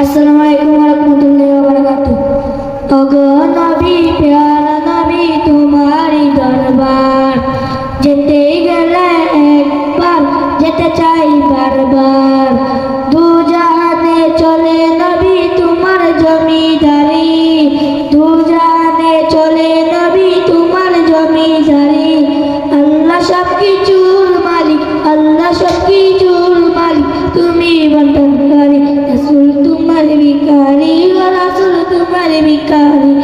আসসালামু আলাইকুম ওয়া রাহমাতুল্লাহি ওয়া বারাকাতুহু। ওগো নবী প্যারা নবী তোমারই দরবার যেতে গেলে একবার যেতে চাই বারবার। দু জাহানে চলে নবী তোমার জমিদারি, দু জাহানে চলে নবী তোমার জমিদারি। আল্লাহ সবকিছুর মালিক, আল্লাহ সবকিছুর মালিক, তুমি বন্টনকারী। রাসূল তোমার ভিখারি, রাসূল তোমার ভিখারি।